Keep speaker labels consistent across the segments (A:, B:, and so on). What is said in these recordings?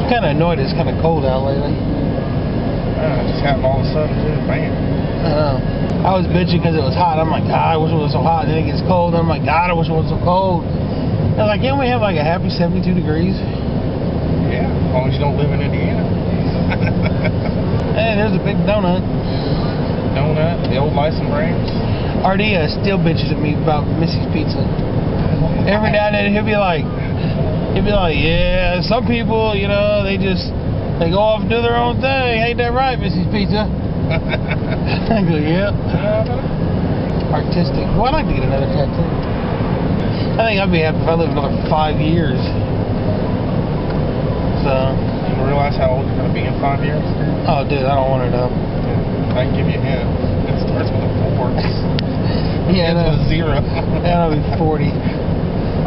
A: kind of annoyed it's kind of cold out lately.
B: It just happened all of a sudden, too. Bam.
A: I know. I was bitching because it was hot. I'm like, God, I wish it was so hot. And then it gets cold. And I'm like, God, I wish it was so cold. I was like, can't we have like a happy 72 degrees?
B: Yeah, as long as you don't live in Indiana.
A: Hey, there's a big donut.
B: Donut, the old license branch.
A: RD still bitches at me about Missy's Pizza. Every now and then he'll be like, yeah, some people, you know, they go off and do their own thing. Ain't that right, Missy's Pizza? I go, yeah. Artistic. Well, I'd like to get another tattoo. I think I'd be happy if I lived another 5 years. So.
B: You realize how old you're going to be in 5 years?
A: Oh, dude, I don't want to know.
B: I can give you a hint. It starts with a 4.
A: Yeah,
B: no. With a 0.
A: Yeah, I'll be 40.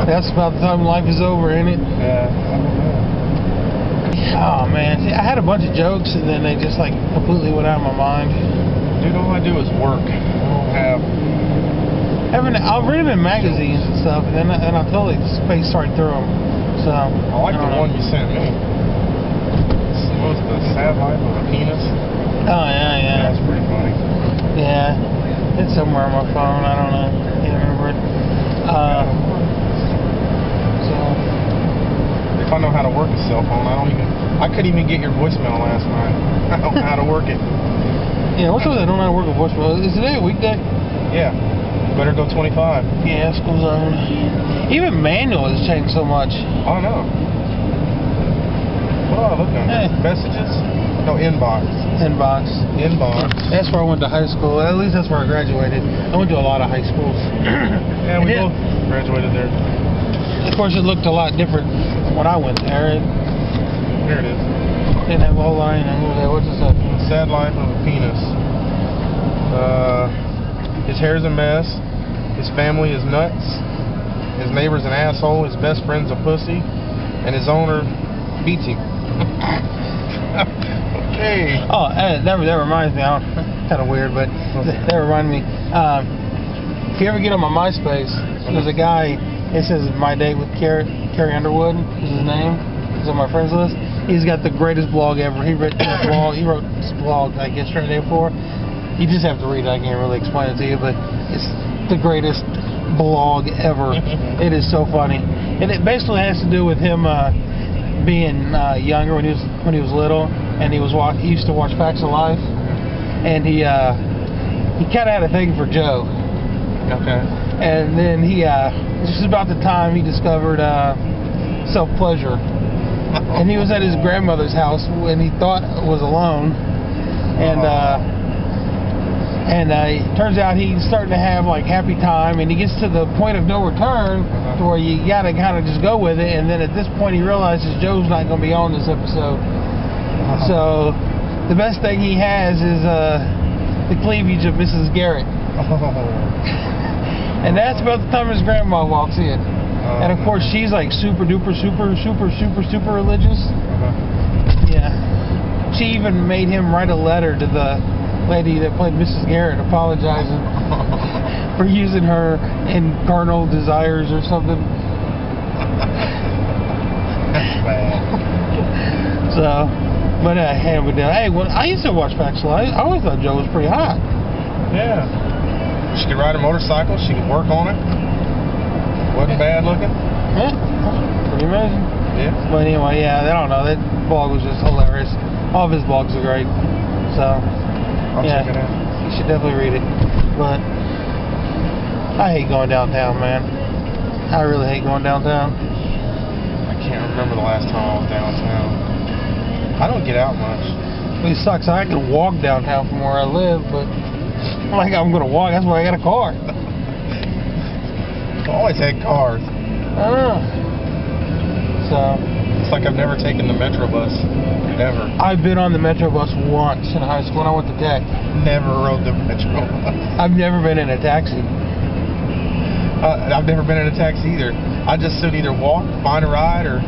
A: That's about the time life is over, ain't it?
B: Yeah.
A: Oh, man. See, I had a bunch of jokes, and then they just, like, completely went out of my mind.
B: Dude, all I do is work. I don't have...
A: I'll read them in magazines and stuff, and then I'll totally space right through them. So,
B: I like the one you sent me. What was the sad life of a penis?
A: Oh, yeah.
B: That's pretty funny.
A: Yeah. It's somewhere on my phone. I don't know. I can't remember it. So...
B: If I know how to work a cell phone, I couldn't even get your voicemail last night. I don't know how to work it.
A: Yeah, what's with I don't know how to work a voicemail? Is today a weekday?
B: Yeah. Better go 25.
A: Yeah, school's on. Even manual has changed so much.
B: Oh, no. What do I look under? Messages? No, inbox.
A: Inbox. That's where I went to high school. At least that's where I graduated. I went to a lot of high schools.
B: Yeah, we both graduated there.
A: Of course, it looked a lot different when I went there.
B: There it is.
A: Didn't have a whole line. What's this say?
B: Sad life of a penis. His hair's a mess. His family is nuts. His neighbor's an asshole. His best friend's a pussy. And his owner beats him. Okay.
A: Oh, that reminds me. Kind of weird, but that reminded me. If you ever get on my MySpace, there's a guy. It says my date with Carrie Underwood is his name. He's on my friends list. He's got the greatest blog ever. He wrote this blog like yesterday before. You just have to read it. I can't really explain it to you, but it's the greatest blog ever. It is so funny, and it basically has to do with him being younger when he was little, and he used to watch Facts of Life, and he kind of had a thing for Joe.
B: Okay.
A: And then this is about the time he discovered self-pleasure. And he was at his grandmother's house when he thought was alone. And it turns out he's starting to have like happy time, and he gets to the point of no return to where you gotta kind of just go with it. And then at this point he realizes Joe's not going to be on this episode. So the best thing he has is the cleavage of Mrs. Garrett. And that's about the time his grandma walks in. And of course she's like super duper super religious. Yeah. She even made him write a letter to the lady that played Mrs. Garrett apologizing for using her in carnal desires or something.
B: That's bad.
A: So, but hey, I used to watch Facts of Life. I always thought Joe was pretty hot.
B: Yeah. She could ride a motorcycle. She could work on it. Wasn't bad looking.
A: Yeah, pretty amazing.
B: Yeah.
A: But anyway, yeah, I don't know. That blog was just hilarious. All of his blogs are great. So,
B: I'll check it out.
A: You should definitely read it. But I hate going downtown, man. I really hate going downtown.
B: I can't remember the last time I was downtown. I don't get out much.
A: It sucks. I can walk downtown from where I live, but like I'm gonna walk. That's why I got a car.
B: I've always had cars.
A: I know. So
B: it's like I've never taken the Metro bus. Never.
A: I've been on the Metro bus once in high school when I went to Tech.
B: Never rode the Metro bus.
A: I've never been in a taxi.
B: I've never been in a taxi either. I just should either walk, find a ride, or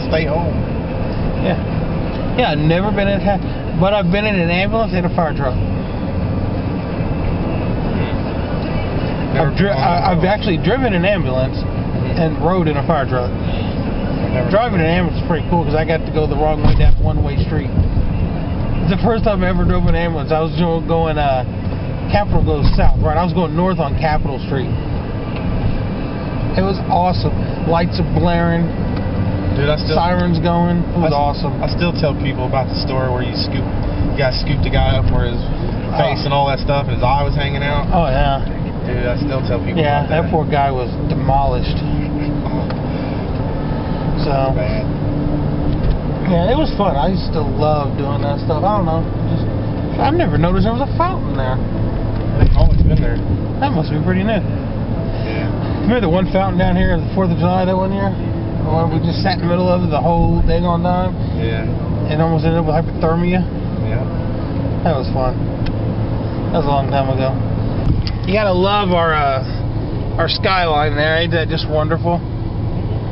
B: stay home.
A: Yeah. Yeah, I've never been in a taxi. But I've been in an ambulance and a fire truck. I've actually driven an ambulance and rode in a fire truck. Driving an ambulance is pretty cool because I got to go the wrong way down one-way street. It's the first time I ever drove an ambulance. I was going, Capitol goes south, right? I was going north on Capitol Street. It was awesome. Lights are blaring.
B: Dude,
A: sirens going. It was awesome.
B: I still tell people about the story where you guys scooped a guy up where his face and all that stuff and his eye was hanging out.
A: Oh, yeah.
B: Dude, I still tell people
A: about that. Yeah, that poor guy was demolished. So,
B: bad.
A: Yeah, it was fun. I used to love doing that stuff. I don't know. I've never noticed there was a fountain there.
B: They've always been there.
A: That must be pretty new.
B: Yeah.
A: Remember the one fountain down here on the 4th of July that one year? The one we just sat in the middle of it the whole dang on time?
B: Yeah.
A: And almost ended up with hypothermia?
B: Yeah.
A: That was fun. That was a long time ago. You gotta love our skyline there. Ain't that just wonderful?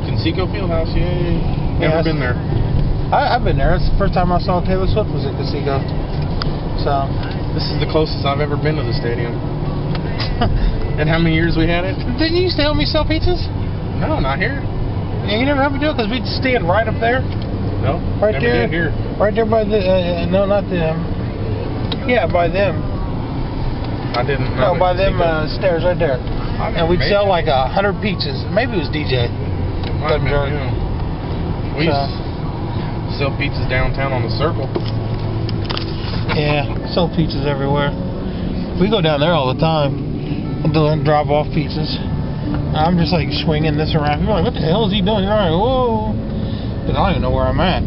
B: Conseco Fieldhouse, yay. Never been there.
A: I've been there. It's the first time I saw Taylor Swift was at Conseco. So
B: this is the closest I've ever been to the stadium. And how many years we had it?
A: Didn't you used to help me sell pizzas?
B: No, not here.
A: Yeah, you never helped me do it because we'd stand right up there.
B: No,
A: right
B: never
A: there.
B: Did here.
A: Right there by the no, not them. Yeah, by them.
B: I didn't.
A: No, by them stairs right there. And we'd sell like 100 pizzas. Maybe it was DJ.
B: We used to sell pizzas downtown on the Circle.
A: Yeah, sell pizzas everywhere. We go down there all the time and drop off pizzas. I'm just like swinging this around. People are like, what the hell is he doing? You're like, whoa. Because I don't even know where I'm at.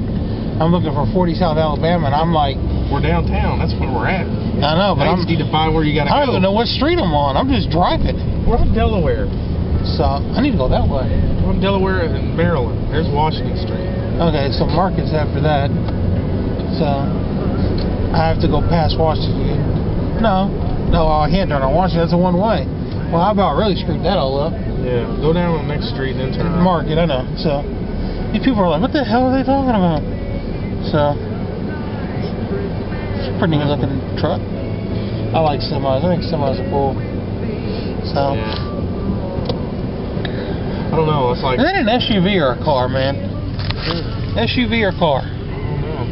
A: I'm looking for 40 South Alabama, and I'm like...
B: We're downtown. That's where we're at.
A: I know, but
B: I just need to find where you got to go.
A: I don't even know what street I'm on. I'm just driving.
B: We're on Delaware.
A: So, I need to go that way.
B: We're on Delaware and Maryland. There's Washington Street.
A: Okay, so Market's after that. So, I have to go past Washington. No, I can't turn on Washington. That's a one-way. Well, how about really screwed that all up?
B: Yeah, go down on the next street and then turn around.
A: Market, I know. So, these people are like, what the hell are they talking about? So, it's a pretty good looking truck. I like semis. I think semis are cool. So,
B: yeah. I don't know. It's like...
A: Is that an SUV or a car, man? SUV or car?
B: I don't know.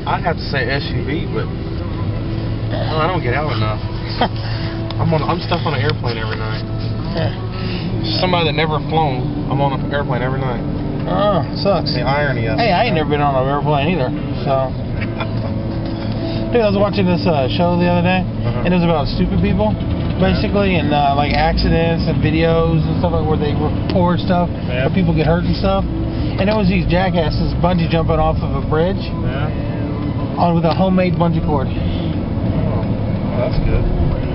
B: I'd have to say SUV, but I don't get out enough. I'm stuck on an airplane every night.
A: Yeah.
B: Somebody that never flown, I'm on an airplane every night.
A: Oh, sucks.
B: The irony of it.
A: Hey, I ain't never been on an airplane either. So, dude, I was watching this show the other day, and it was about stupid people, basically, and like accidents and videos and stuff like where they record stuff, where people get hurt and stuff. And it was these jackasses bungee jumping off of a bridge with a homemade bungee cord.
B: Oh, well, that's good.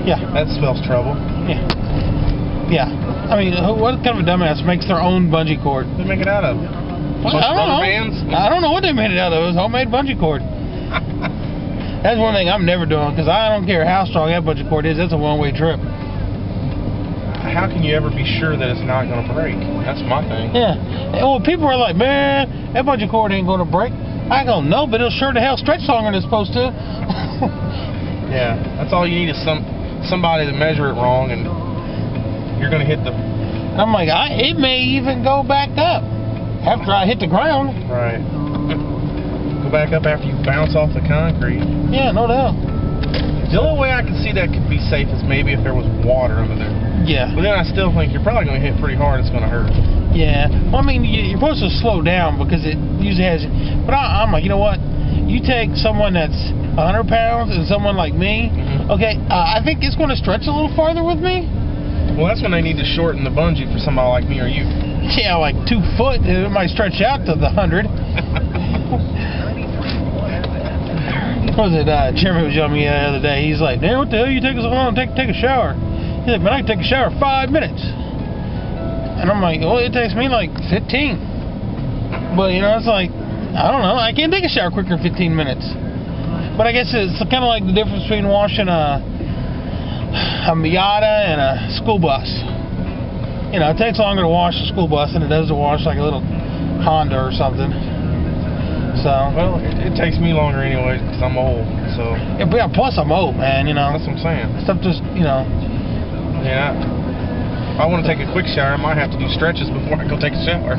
A: Yeah.
B: That spells trouble.
A: Yeah. Yeah. I mean, what kind of a dumbass makes their own bungee cord?
B: What do they make it out of?
A: Well, I don't know. Bands? I don't know what they made it out of. It was homemade bungee cord. That's one thing I'm never doing, because I don't care how strong that bungee cord is. That's a one-way trip.
B: How can you ever be sure that it's not going to break? That's my thing.
A: Yeah. Well, people are like, man, that bungee cord ain't going to break. I go, no, but it'll sure to hell stretch longer than it's supposed to.
B: Yeah, that's all you need is somebody to measure it wrong, and you're going to hit the...
A: I'm like, it may even go back up after I hit the ground.
B: Right. Go back up after you bounce off the concrete.
A: Yeah, no doubt.
B: The only way I can see that could be safe is maybe if there was water under there.
A: Yeah.
B: But then I still think you're probably going to hit pretty hard. It's going to hurt.
A: Yeah. Well, I mean, you're supposed to slow down because it usually has... But I'm like, you know what? You take someone that's 100 pounds and someone like me, okay, I think it's going to stretch a little farther with me.
B: Well, that's when they need to shorten the bungee for somebody like me or you.
A: Yeah, like 2 foot. It might stretch out to the 100. What was it? Jeremy was telling me the other day. He's like, "Man, what the hell you taking so long to take a shower?" He's like, "Man, I can take a shower in 5 minutes." And I'm like, "Well, it takes me like 15." But you know, it's like, I don't know. I can't take a shower quicker than 15 minutes. But I guess it's kind of like the difference between washing a Miata and a school bus. You know, it takes longer to wash a school bus than it does to wash like a little Honda or something. So,
B: well, it takes me longer anyway because I'm old. So
A: yeah, plus I'm old, man. You know,
B: that's what I'm saying.
A: Stuff just, you know.
B: Yeah. If I want to take a quick shower, I might have to do stretches before I go take a shower.